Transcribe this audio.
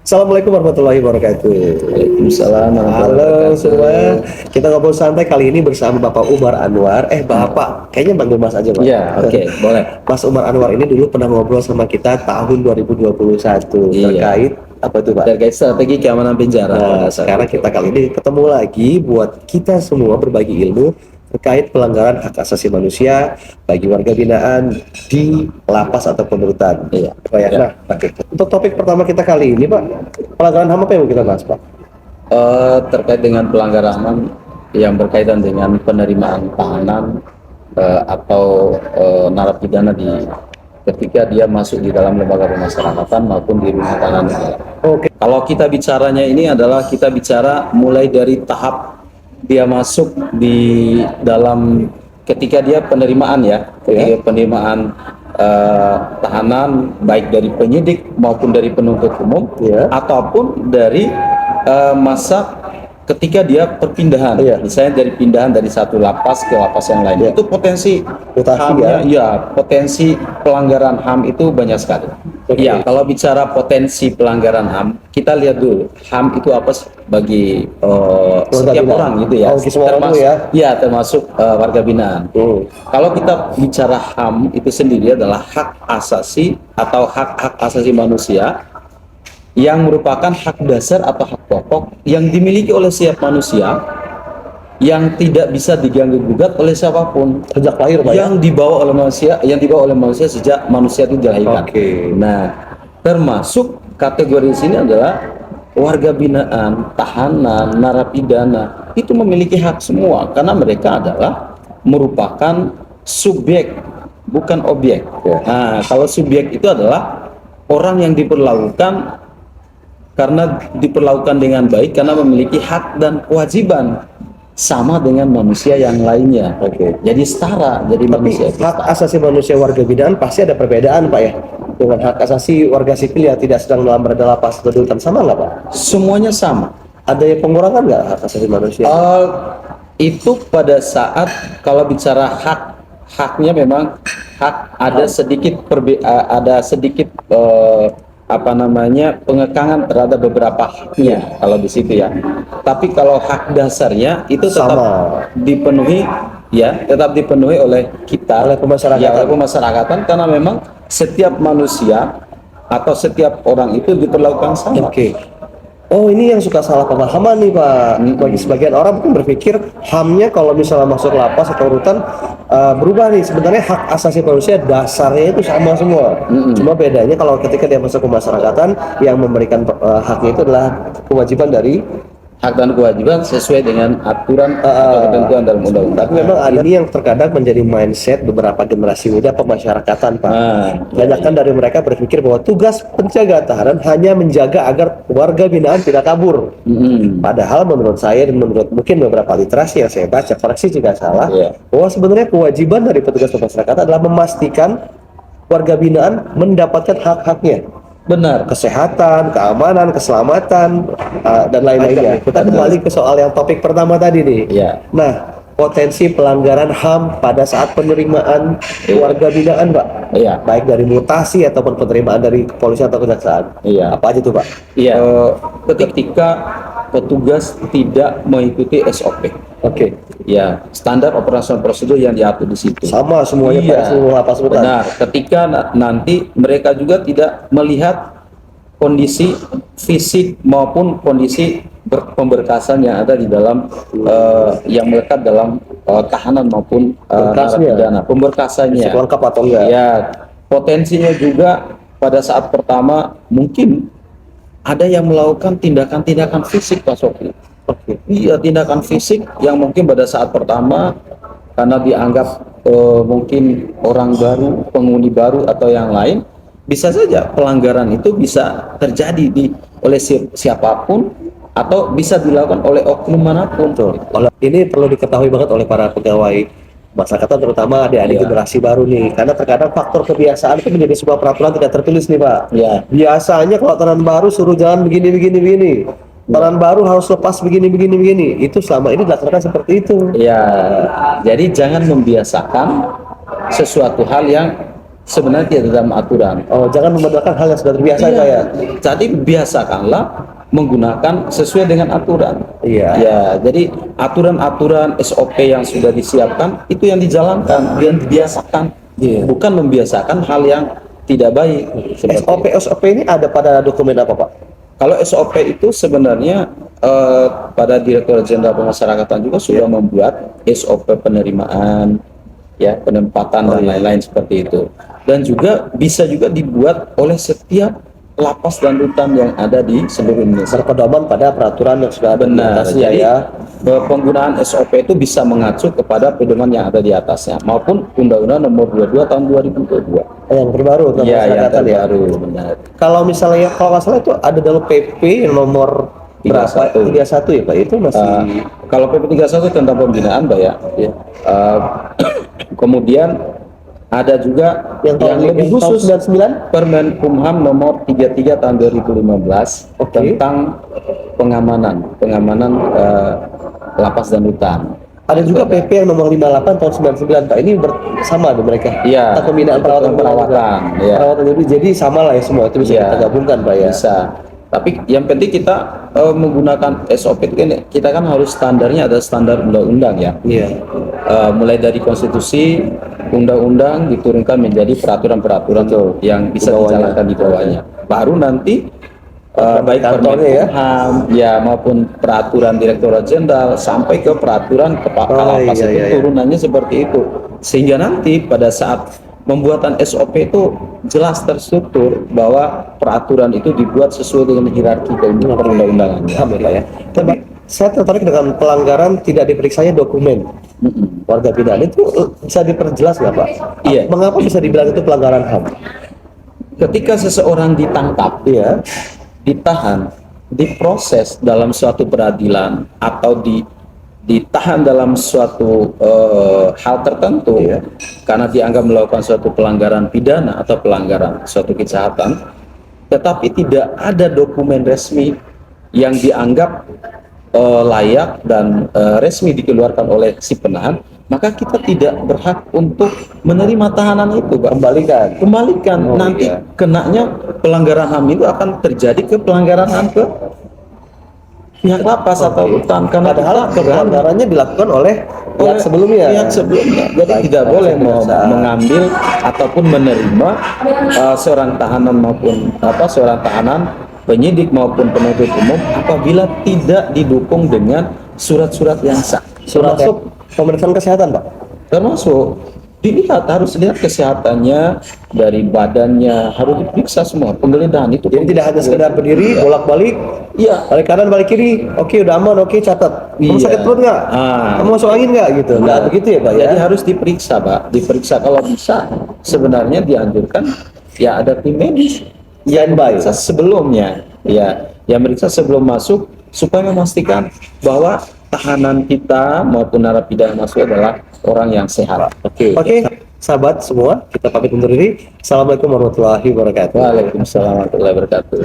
Assalamualaikum warahmatullahi wabarakatuh. Waalaikumsalam warahmatullahi Halo wabarakatuh. semua, kita ngobrol santai kali ini bersama Bapak Umar Anwar. Bapak, kayaknya manggil Mas aja Pak. Iya, oke, boleh. Mas Umar Anwar ini dulu pernah ngobrol sama kita tahun 2021 Iya. terkait apa itu Pak? Terkait strategi keamanan penjara. Nah, sekarang kita kali ini ketemu lagi buat kita semua berbagi ilmu terkait pelanggaran hak asasi manusia bagi warga binaan di lapas ataupun rutan. Iya. Pak, ya? Iya. Nah, untuk topik pertama kita kali ini Pak, pelanggaran HAM apa yang mau kita bahas Pak? Terkait dengan pelanggaran HAM yang berkaitan dengan penerimaan tahanan atau narapidana ketika dia masuk di dalam lembaga pemasyarakatan maupun di rumah tahanan negara. Oke. Kalau kita bicaranya ini adalah kita bicara mulai dari tahap dia masuk di dalam ketika dia penerimaan ketika penerimaan tahanan baik dari penyidik maupun dari penuntut umum ataupun dari masa ketika dia perpindahan, misalnya dari pindahan dari satu lapas ke lapas yang lain, itu potensi HAM-nya, potensi pelanggaran HAM itu banyak sekali. Ya, kalau bicara potensi pelanggaran HAM, kita lihat dulu HAM itu apa sih bagi setiap orang gitu ya, termasuk warga binaan. Kalau kita bicara HAM itu sendiri adalah hak asasi atau hak asasi manusia yang merupakan hak dasar atau hak pokok yang dimiliki oleh setiap manusia yang tidak bisa diganggu gugat oleh siapapun Sejak lahir Pak, yang dibawa oleh manusia sejak manusia itu dilahirkan. Nah, termasuk kategori sini adalah warga binaan, tahanan, narapidana itu memiliki hak semua karena mereka adalah merupakan subjek bukan objek. Nah, kalau subjek itu adalah orang yang diperlakukan karena diperlakukan dengan baik karena memiliki hak dan kewajiban sama dengan manusia yang lainnya. Jadi setara, jadi manusia. Hak asasi manusia warga binaan pasti ada perbedaan Pak ya dengan hak asasi warga sipil yang tidak sedang dalam berada lapas atau rutan, sama nggak Pak? Semuanya sama. Ada yang pengurangan nggak hak asasi manusia? Itu pada saat kalau bicara haknya memang ada sedikit pengekangan terhadap beberapa haknya kalau di situ ya. Tapi kalau hak dasarnya itu tetap dipenuhi oleh kita, oleh pemasyarakatan karena memang setiap manusia atau setiap orang itu diperlakukan sama. Oh, ini yang suka salah pemahaman nih Pak. Bagi sebagian orang mungkin berpikir HAM-nya kalau misalnya masuk lapas atau rutan berubah nih. Sebenarnya hak asasi manusia dasarnya itu sama semua. Cuma bedanya kalau ketika dia masuk ke masyarakatan yang memberikan haknya itu adalah kewajiban dari hak dan kewajiban sesuai dengan aturan atau ketentuan dalam undang-undang. Tapi memang ada ini yang terkadang menjadi mindset beberapa generasi muda pemasyarakatan Pak. Kebanyakan dari mereka berpikir bahwa tugas penjaga tahanan hanya menjaga agar warga binaan tidak kabur. Padahal menurut saya dan menurut mungkin beberapa literasi yang saya baca, koreksi jika salah, bahwa sebenarnya kewajiban dari petugas pemasyarakatan adalah memastikan warga binaan mendapatkan hak-haknya. Benar. Kesehatan, keamanan, keselamatan, dan lain-lainnya. Kita kembali ke soal yang topik pertama tadi nih. Nah, potensi pelanggaran HAM pada saat penerimaan warga binaan, Pak. Baik dari mutasi ataupun penerimaan dari kepolisian atau kejaksaan. Apa aja tuh, Pak? Ketika petugas tidak mengikuti SOP. Standar operasional prosedur yang diatur di situ. Sama semuanya semua lapas rutan. Benar. Ketika nanti mereka juga tidak melihat kondisi fisik maupun kondisi pemberkasan yang ada di dalam yang melekat dalam tahanan maupun narapidana. Pemberkasannya lengkap atau enggak? Potensinya juga pada saat pertama mungkin ada yang melakukan tindakan-tindakan fisik Pak Sofri. Tindakan fisik yang mungkin pada saat pertama karena dianggap mungkin orang baru, penghuni baru atau yang lain, bisa saja pelanggaran itu bisa terjadi oleh siapapun atau bisa dilakukan oleh oknum manapun. Ini perlu diketahui banget oleh para pegawai masyarakat, terutama adik-adik generasi baru nih, karena terkadang faktor kebiasaan itu menjadi sebuah peraturan tidak tertulis nih Pak. Biasanya kalau tahanan baru suruh jalan begini, tahanan baru harus lepas begini. Itu selama ini dilaksanakan seperti itu. Jadi jangan membiasakan sesuatu hal yang sebenarnya tidak dalam aturan. Oh, jangan membatalkan hal yang sudah terbiasa Pak ya. Jadi biasakanlah menggunakan sesuai dengan aturan. Iya. Ya, jadi aturan-aturan SOP yang sudah disiapkan itu yang dijalankan dan dibiasakan. Iya. Bukan membiasakan hal yang tidak baik. SOP ini ada pada dokumen apa Pak? Kalau SOP itu sebenarnya pada Direktorat Jenderal Pemasyarakatan juga sudah membuat SOP penerimaan, ya, penempatan dan lain-lain seperti itu. Dan juga bisa juga dibuat oleh setiap lapas dan rutan yang ada di seluruh Indonesia. Berpedoman pada peraturan yang sudah ada di Benar. atasnya Jadi ya. penggunaan SOP itu bisa mengacu kepada pedoman yang ada di atasnya maupun Undang-Undang Nomor 22 Tahun 2022. Yang terbaru tentang Iya, yang pemasyarakatan ya. terbaru, benar. Kalau misalnya kalau nggak salah itu ada dalam PP yang nomor berapa? 31 ya Pak. Itu masih Kalau PP 31 tentang pembinaan, Mbak ya. Kemudian ada juga yang lebih khusus 99. Permen Kumham nomor 33 tahun 2015 tentang pengamanan lapas dan rutan. Ada juga PP yang nomor 58 tahun 99 Pak. Ini sama di mereka. Iya. Tentang pembinaan Perawatan. Iya. Perawatan jadi sama lah ya semua itu bisa kita gabungkan Pak ya. Bisa. Tapi yang penting kita menggunakan SOP itu kan kita kan harus standarnya ada standar undang-undang ya. Iya. Mulai dari konstitusi, undang-undang diturunkan menjadi peraturan-peraturan yang bisa dijalankan di bawahnya. Baru nanti baik Permen Kumham ya maupun peraturan Direktorat Jenderal sampai ke peraturan kepala lapas itu turunannya seperti itu. Sehingga nanti pada saat pembuatan SOP itu jelas terstruktur bahwa peraturan itu dibuat sesuai dengan hierarki perundang-undangan. Ya. Tapi saya tertarik dengan pelanggaran tidak diperiksanya dokumen warga binaan itu bisa diperjelas nggak Pak? Iya. Mengapa bisa dibilang itu pelanggaran HAM? Ketika seseorang ditangkap, Iya. ditahan, diproses dalam suatu peradilan atau ditahan dalam suatu hal tertentu karena dianggap melakukan suatu pelanggaran pidana atau pelanggaran suatu kejahatan, tetapi tidak ada dokumen resmi yang dianggap layak dan resmi dikeluarkan oleh si penahan, maka kita tidak berhak untuk menerima tahanan itu, Pak. Kembalikan. Nanti kenanya pelanggaran HAM itu akan terjadi ke pelanggaran HAM ke pihak lapas atau rutan, karena padahal pelanggarannya dilakukan oleh pihak sebelumnya. Jadi tidak boleh mengambil ataupun menerima seorang tahanan maupun seorang tahanan, penyidik maupun penuntut umum apabila tidak didukung dengan surat-surat yang sah. Termasuk pemeriksaan kesehatan, Pak. Termasuk harus lihat kesehatannya, dari badannya harus diperiksa semua, penggeledahan itu. Jadi tidak hanya sekedar berdiri bolak-balik, balik kanan balik kiri, oke udah aman, oke catat. Kamu sakit perut nggak? Kamu masuk angin nggak gitu? Nggak begitu ya Pak? Jadi harus diperiksa, Pak. Diperiksa, kalau bisa sebenarnya dianjurkan ya ada tim medis yang meriksa sebelumnya, yang meriksa sebelum masuk supaya memastikan bahwa tahanan kita maupun narapidana masuk adalah orang yang sehat. Oke, sahabat semua, kita pamit undur diri. Assalamualaikum warahmatullahi wabarakatuh. Waalaikumsalam warahmatullahi wabarakatuh.